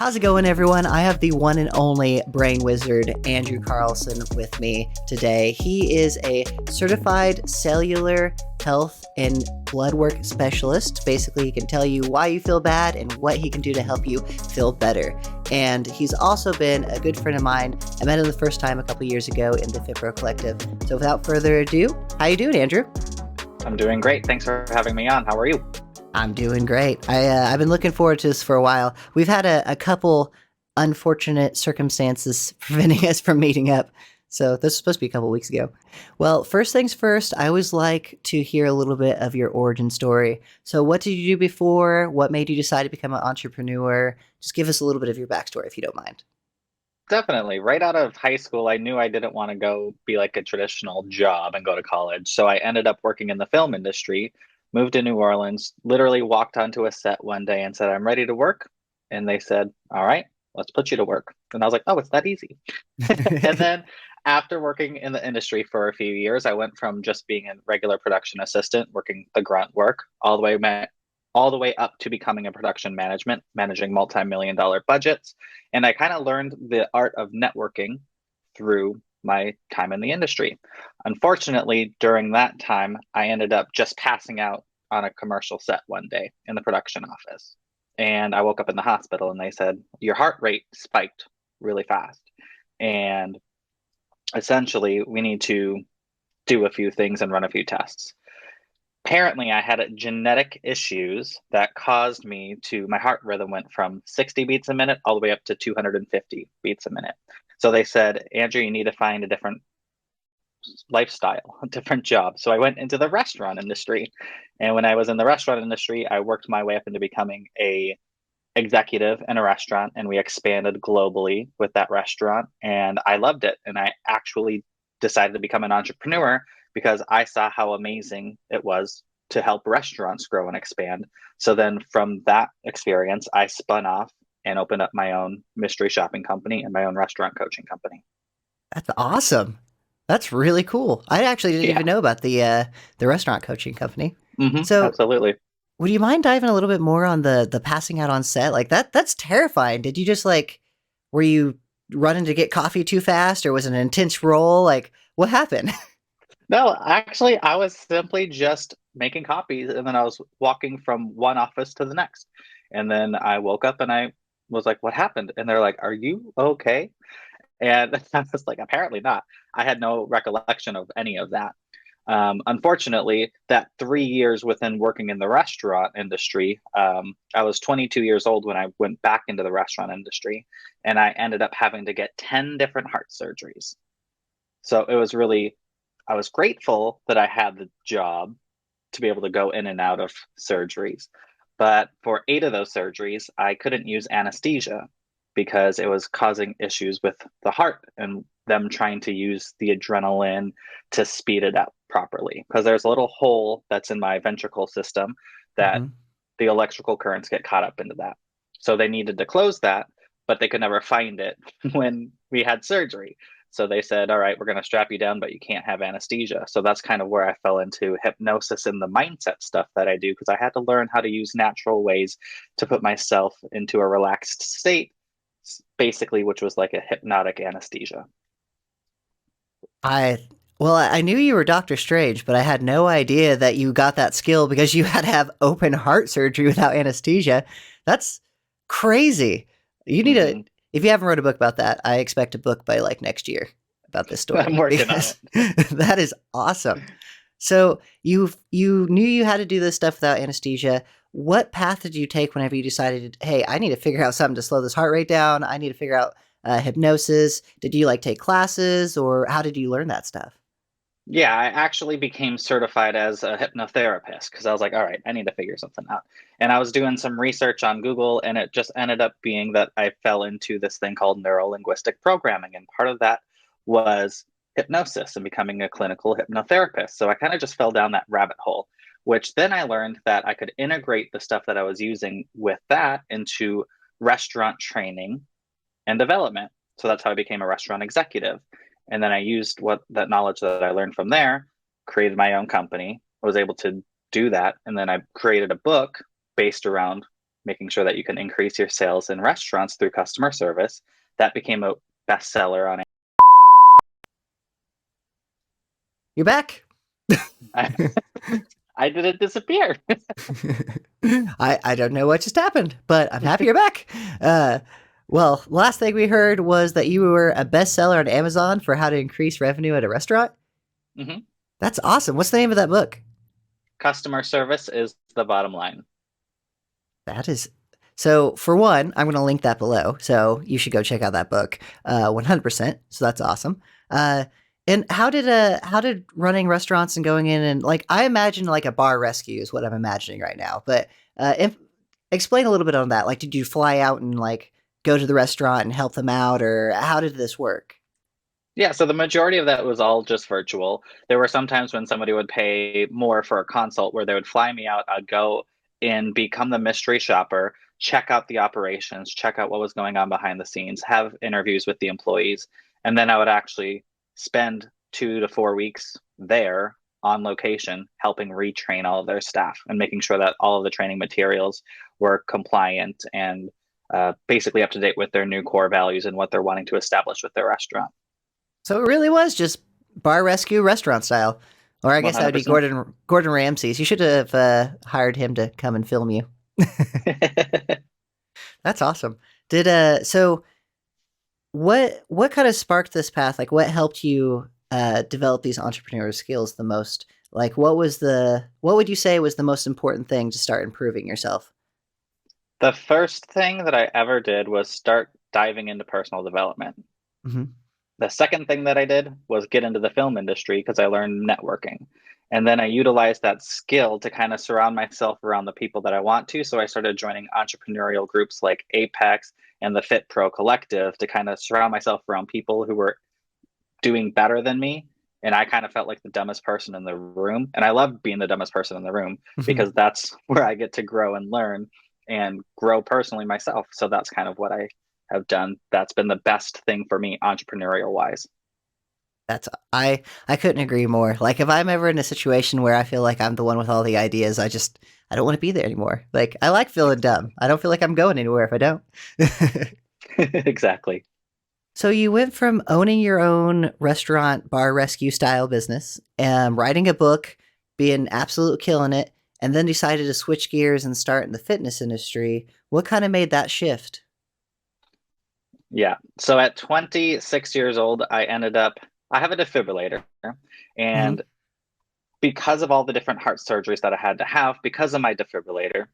How's it going, everyone? I have the one and only brain wizard, Andrew Carlson, with me today. He is a certified cellular health and blood work specialist. Basically, he can tell you why you feel bad and what he can do to help you feel better. And he's also been a good friend of mine. I met him the first time a couple years ago in the FIPRO Collective. So without further ado, how you doing, Andrew? I'm doing great. Thanks for having me on. How are you? I'm doing great. I've been looking forward to this for a while. We've had a couple unfortunate circumstances preventing us from meeting up. So this was supposed to be a couple weeks ago. Well, first things first, I always like to hear a little bit of your origin story. So what did you do before? What made you decide to become an entrepreneur? Just give us a little bit of your backstory if you don't mind. Definitely. Right out of high school, I knew I didn't want to go be like a traditional job and go to college. So I ended up working in the film industry, moved to New Orleans, literally walked onto a set one day and said, I'm ready to work. And they said, all right, let's put you to work. And I was like, oh, it's that easy. And then after working in the industry for a few years, I went from just being a regular production assistant, working the grunt work, all the way up to becoming a production management, managing multi-million dollar budgets. And I kind of learned the art of networking through my time in the industry. Unfortunately, during that time, I ended up just passing out on a commercial set one day in the production office. And I woke up in the hospital and they said, your heart rate spiked really fast. And essentially, we need to do a few things and run a few tests. Apparently, I had genetic issues that caused my heart rhythm went from 60 beats a minute all the way up to 250 beats a minute. So they said, Andrew, you need to find a different lifestyle, a different job. So I went into the restaurant industry. And when I was in the restaurant industry, I worked my way up into becoming a executive in a restaurant, and we expanded globally with that restaurant, and I loved it. And I actually decided to become an entrepreneur because I saw how amazing it was to help restaurants grow and expand. So then from that experience, I spun off and opened up my own mystery shopping company and my own restaurant coaching company. That's awesome. That's really cool. I actually didn't Yeah. even know about the restaurant coaching company. So Absolutely. would you mind diving a little bit more on the passing out on set? Like that's terrifying. Did you just were you running to get coffee too fast or was it an intense role? Like what happened? No, actually, I was simply just making copies and then I was walking from one office to the next. And then I woke up and I was like, what happened? And they're like, are you okay? And I was like, apparently not. I had no recollection of any of that. Unfortunately, that 3 years within working in the restaurant industry, I was 22 years old when I went back into the restaurant industry, and I ended up having to get 10 different heart surgeries. So it was really, I was grateful that I had the job to be able to go in and out of surgeries. But for 8 of those surgeries, I couldn't use anesthesia because it was causing issues with the heart and them trying to use the adrenaline to speed it up properly. Because there's a little hole that's in my ventricle system that Hmm. the electrical currents get caught up into that. So they needed to close that, but they could never find it when we had surgery. So they said, all right, we're going to strap you down, but you can't have anesthesia. So that's kind of where I fell into hypnosis and the mindset stuff that I do because I had to learn how to use natural ways to put myself into a relaxed state, basically, which was like a hypnotic anesthesia. I well, I knew you were Doctor Strange, but I had no idea that you got that skill because you had to have open heart surgery without anesthesia. That's crazy. You need a Hmm. if you haven't wrote a book about that, I expect a book by next year about this I'm story working on because it. that is awesome. So you knew you had to do this stuff without anesthesia. What path did you take whenever you decided, hey, I need to figure out something to slow this heart rate down? I need to figure out hypnosis. Did you take classes or how did you learn that stuff? Yeah, I actually became certified as a hypnotherapist because I was like, all right, I need to figure something out. And I was doing some research on Google, and it just ended up being that I fell into this thing called neuro-linguistic programming. And part of that was hypnosis and becoming a clinical hypnotherapist. So I kind of just fell down that rabbit hole, which then I learned that I could integrate the stuff that I was using with that into restaurant training and development. So that's how I became a restaurant executive. And then I used what that knowledge that I learned from there, created my own company, was able to do that. And then I created a book based around making sure that you can increase your sales in restaurants through customer service. That became a bestseller on You're back. I, I didn't disappear. I don't know what just happened, but I'm happy you're back. Uh, well, last thing we heard was that you were a bestseller on Amazon for how to increase revenue at a restaurant. Hmm. That's awesome. What's the name of that book? Customer service is the bottom line. That is so. For one, I'm going to link that below, so you should go check out that book. 100%. So that's awesome. Uh, and how did running restaurants and going in and like I imagine like a bar rescue is what I'm imagining right now. But if explain a little bit on that. Like, did you fly out and like go to the restaurant and help them out, or how did this work? Yeah, so the majority of that was all just virtual. There were some times when somebody would pay more for a consult where they would fly me out. I'd go in, become the mystery shopper, check out the operations, check out what was going on behind the scenes, have interviews with the employees, and then I would actually spend 2 to 4 weeks there on location helping retrain all of their staff and making sure that all of the training materials were compliant and basically up to date with their new core values and what they're wanting to establish with their restaurant. So it really was just bar rescue restaurant style. Or I guess that would be 100%. Gordon Ramsay's. You should have hired him to come and film you. That's awesome. Did so what kind of sparked this path? Like what helped you develop these entrepreneurial skills the most? Like what would you say was the most important thing to start improving yourself? The first thing that I ever did was start diving into personal development. Hmm. The second thing that I did was get into the film industry because I learned networking. And then I utilized that skill to kind of surround myself around the people that I want to. So I started joining entrepreneurial groups like Apex and the Fit Pro Collective to kind of surround myself around people who were doing better than me. And I kind of felt like the dumbest person in the room. And I love being the dumbest person in the room because that's where I get to grow and learn and grow personally myself. So that's kind of what I have done. That's been the best thing for me, entrepreneurial wise. That's I couldn't agree more. Like if I'm ever in a situation where I feel like I'm the one with all the ideas, I don't want to be there anymore. Like I like feeling dumb. I don't feel like I'm going anywhere if I don't. Exactly. So you went from owning your own restaurant bar rescue style business, writing a book, being absolute killing it, and then decided to switch gears and start in the fitness industry. What kind of made that shift? Yeah. So at 26 years old, I have a defibrillator. And Hmm. because of all the different heart surgeries that I had to have, because of my defibrillator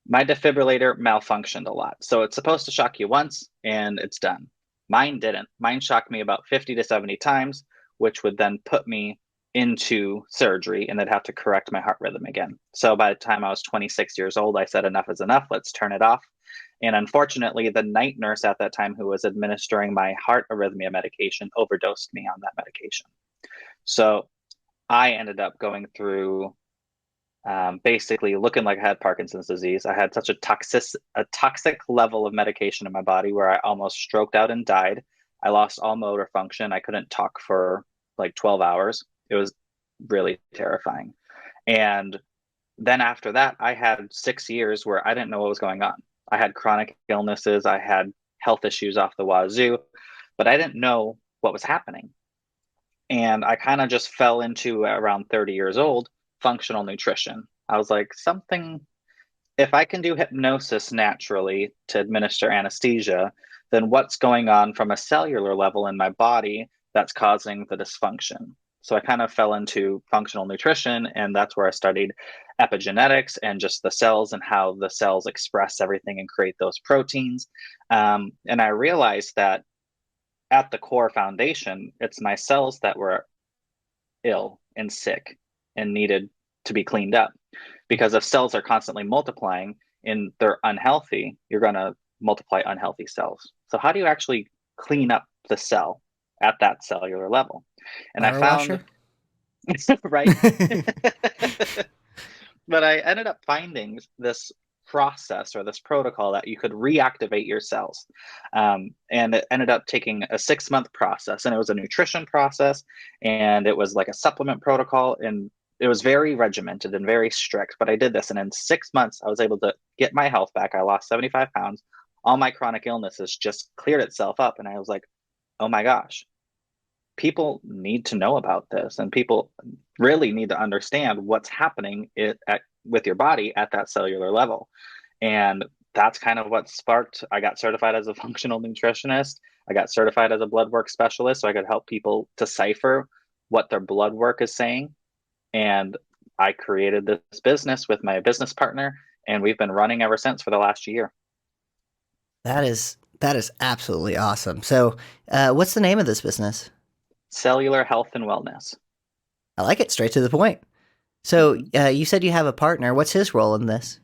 malfunctioned a lot. So it's supposed to shock you once and it's done. Mine didn't. Mine shocked me about 50 to 70 times, which would then put me into surgery and they'd have to correct my heart rhythm again. So by the time I was 26 years old, I said, enough is enough. Let's turn it off. And unfortunately, the night nurse at that time who was administering my heart arrhythmia medication overdosed me on that medication. So I ended up going through basically looking like I had Parkinson's disease. I had such a toxic level of medication in my body where I almost stroked out and died. I lost all motor function. I couldn't talk for like 12 hours. It was really terrifying. And then after that, I had 6 years where I didn't know what was going on. I had chronic illnesses, I had health issues off the wazoo, but I didn't know what was happening. And I kind of just fell into around 30 years old functional nutrition. I was like, something, if I can do hypnosis naturally to administer anesthesia, then what's going on from a cellular level in my body that's causing the dysfunction? So I kind of fell into functional nutrition, and that's where I studied epigenetics and just the cells and how the cells express everything and create those proteins. And I realized that at the core foundation, it's my cells that were ill and sick and needed to be cleaned up. Because if cells are constantly multiplying and they're unhealthy, you're going to multiply unhealthy cells. So, how do you actually clean up the cell at that cellular level? And I Power found, washer. right? But I ended up finding this process or this protocol that you could reactivate your cells. And it ended up taking a 6 month process, and it was a nutrition process, and it was like a supplement protocol. And it was very regimented and very strict, but I did this. And in 6 months, I was able to get my health back. I lost 75 pounds. All my chronic illnesses just cleared itself up. And I was like, oh my gosh, people need to know about this. And people really need to understand what's happening with your body at that cellular level. And that's kind of what sparked. I got certified as a functional nutritionist. I got certified as a blood work specialist so I could help people decipher what their blood work is saying. And I created this business with my business partner, and we've been running ever since for the last year. That is absolutely awesome. So, what's the name of this business? Cellular health and wellness. I like it. Straight to the point. So, Mhm. you said you have a partner. What's his role in this?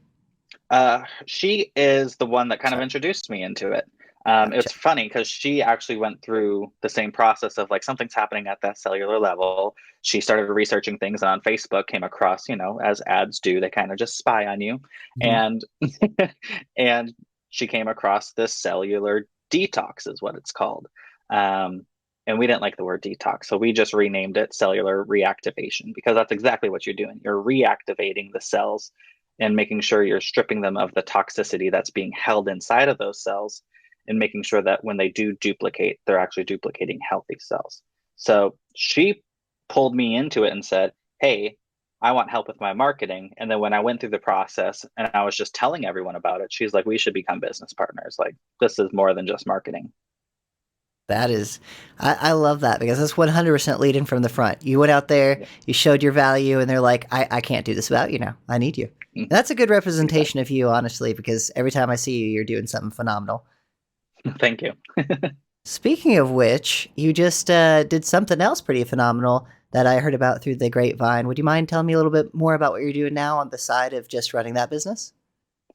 She is the one that kind of Sorry. introduced me into it. Gotcha. It's funny because she actually went through the same process of like something's happening at that cellular level. She started researching things on Facebook, came across, as ads do, they kind of just spy on you. Mhm. And and she came across this cellular detox is what it's called. Um, and we didn't like the word detox, so we just renamed it cellular reactivation because that's exactly what you're doing. You're reactivating the cells and making sure you're stripping them of the toxicity that's being held inside of those cells and making sure that when they do duplicate, they're actually duplicating healthy cells. So she pulled me into it and said, hey, I want help with my marketing. And then when I went through the process and I was just telling everyone about it, she's like, we should become business partners. Like, this is more than just marketing. That is, I love that because that's 100% leading from the front. You went out there, Yeah. you showed your value, and they're like, I can't do this without you now. I need you. And that's a good representation Exactly. of you, honestly, because every time I see you, you're doing something phenomenal. Thank you. Speaking of which, you just did something else pretty phenomenal that I heard about through the grapevine. Would you mind telling me a little bit more about what you're doing now on the side of just running that business?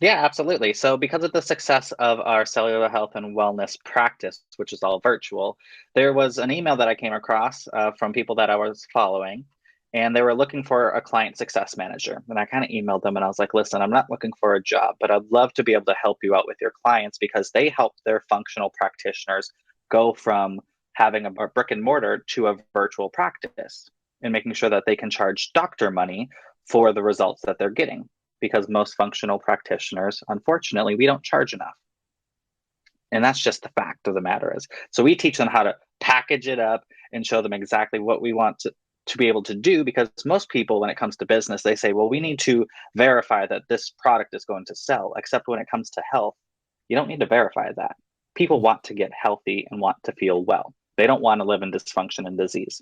Yeah, absolutely. So, because of the success of our cellular health and wellness practice, which is all virtual, there was an email that I came across from people that I was following, and they were looking for a client success manager. And I kind of emailed them and I was like, listen, I'm not looking for a job, but I'd love to be able to help you out with your clients because they help their functional practitioners go from having a brick and mortar to a virtual practice and making sure that they can charge doctor money for the results that they're getting because most functional practitioners, unfortunately, we don't charge enough. And that's just the fact of the matter is. So we teach them how to package it up and show them exactly what we want to be able to do because most people when it comes to business they say well we need to verify that this product is going to sell except when it comes to health you don't need to verify that people want to get healthy and want to feel well they don't want to live in dysfunction and disease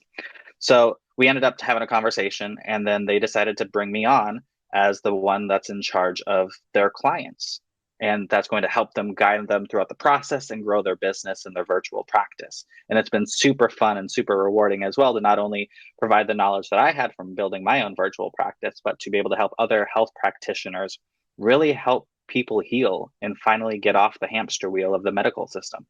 so we ended up having a conversation, and then they decided to bring me on as the one that's in charge of their clients. And that's going to help them guide them throughout the process and grow their business and their virtual practice. And it's been super fun and super rewarding as well to not only provide the knowledge that I had from building my own virtual practice, but to be able to help other health practitioners really help people heal and finally get off the hamster wheel of the medical system.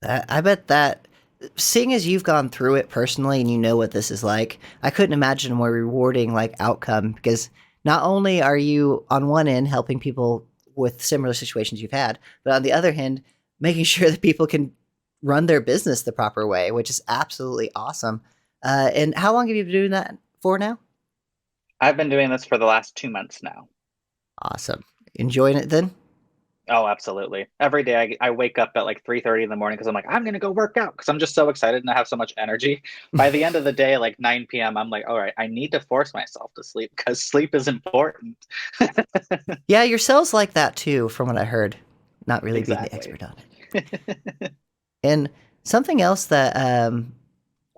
I bet that, seeing as you've gone through it personally and you know what this is like, I couldn't imagine a more rewarding like outcome because not only are you on one end helping people with similar situations you've had, but on the other hand, making sure that people can run their business the proper way, which is absolutely awesome. And how long have you been doing that for now? I've been doing this for the last 2 months now. Awesome. Enjoying it then? Oh, absolutely. Every day I wake up at like 3:30 in the morning because I'm like, I'm gonna go work out because I'm just so excited and I have so much energy. By the end of the day, like 9 p.m., I'm like, all right, I need to force myself to sleep because sleep is important. Yeah, your cells like that too, from what I heard. Not really being the Exactly. expert on it. And something else that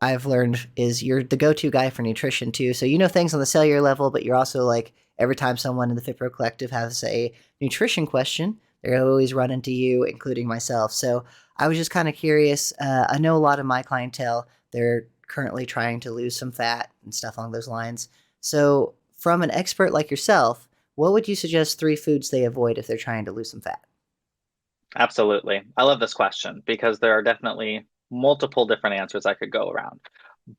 I've learned is you're the go-to guy for nutrition too. So you know things on the cellular level, but you're also like every time someone in the FitPro Collective has a nutrition question, they're always running to you, including myself. So I was just kind of curious. I know a lot of my clientele, they're currently trying to lose some fat and stuff along those lines. So from an expert like yourself, what would you suggest three foods they avoid if they're trying to lose some fat? Absolutely. I love this question because there are definitely multiple different answers I could go around.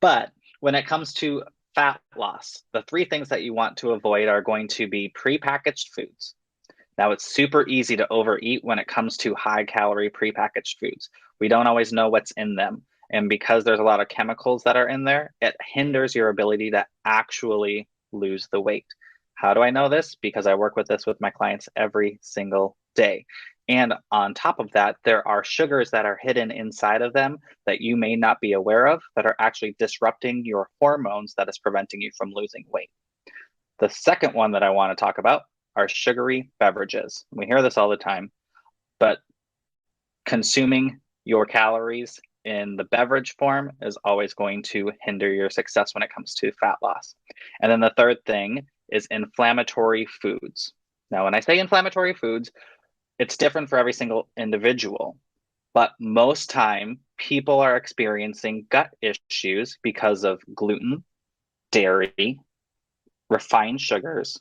But when it comes to fat loss, the three things that you want to avoid are going to be prepackaged foods. Now, it's super easy to overeat when it comes to high calorie prepackaged foods. We don't always know what's in them. And because there's a lot of chemicals that are in there, it hinders your ability to actually lose the weight. How do I know this? Because I work with this with my clients every single day. And on top of that, there are sugars that are hidden inside of them that you may not be aware of that are actually disrupting your hormones that is preventing you from losing weight. The second one that I want to talk about are sugary beverages. We hear this all the time, but consuming your calories in the beverage form is always going to hinder your success when it comes to fat loss. And then the third thing is inflammatory foods. Now, when I say inflammatory foods, it's different for every single individual, but most time people are experiencing gut issues because of gluten, dairy, refined sugars,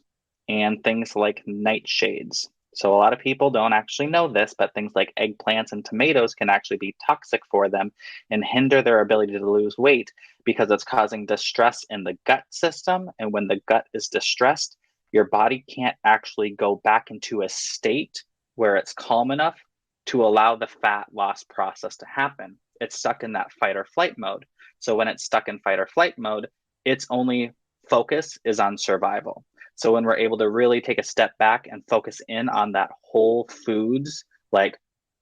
and things like nightshades. So a lot of people don't actually know this, but things like eggplants and tomatoes can actually be toxic for them and hinder their ability to lose weight because it's causing distress in the gut system. And when the gut is distressed, your body can't actually go back into a state where it's calm enough to allow the fat loss process to happen. It's stuck in that fight or flight mode. So when it's stuck in fight or flight mode, its only focus is on survival. So when we're able to really take a step back and focus in on that whole foods, like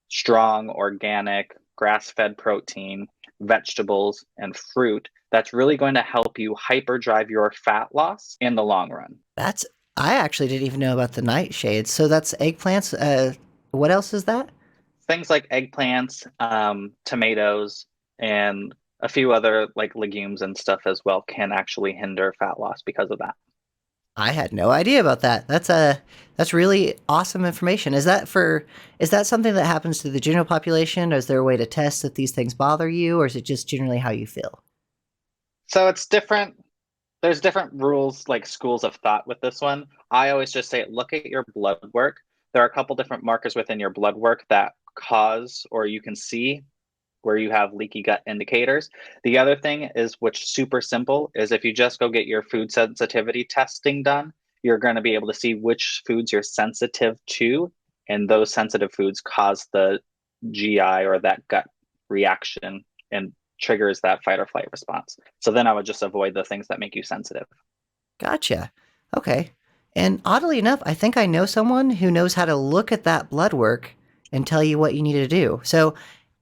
strong, organic, grass-fed protein, vegetables, and fruit, that's really going to help you hyperdrive your fat loss in the long run. I actually didn't even know about the nightshades. So that's eggplants. What else is that? Things like eggplants, tomatoes, and a few other like legumes and stuff as well can actually hinder fat loss because of that. I had no idea about that. That's really awesome information. Is that something that happens to the general population? Or is there a way to test if these things bother you, or is it just generally how you feel? So it's different. There's different rules, like schools of thought with this one. I always just say, look at your blood work. There are a couple different markers within your blood work that cause, or you can see where you have leaky gut indicators. The other thing is, which super simple, is if you just go get your food sensitivity testing done, you're going to be able to see which foods you're sensitive to, and those sensitive foods cause the GI or that gut reaction and triggers that fight or flight response. So then I would just avoid the things that make you sensitive. Gotcha. Okay. And oddly enough, I think I know someone who knows how to look at that blood work and tell you what you need to do. So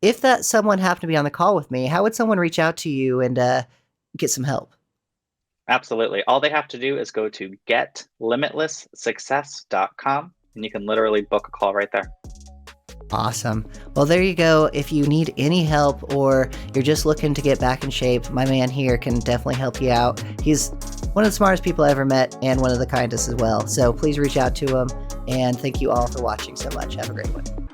if that someone happened to be on the call with me, how would someone reach out to you and get some help? Absolutely. All they have to do is go to getlimitlesssuccess.com and you can literally book a call right there. Awesome. Well, there you go. If you need any help or you're just looking to get back in shape, my man here can definitely help you out. He's one of the smartest people I ever met and one of the kindest as well. So please reach out to him. And thank you all for watching so much. Have a great one.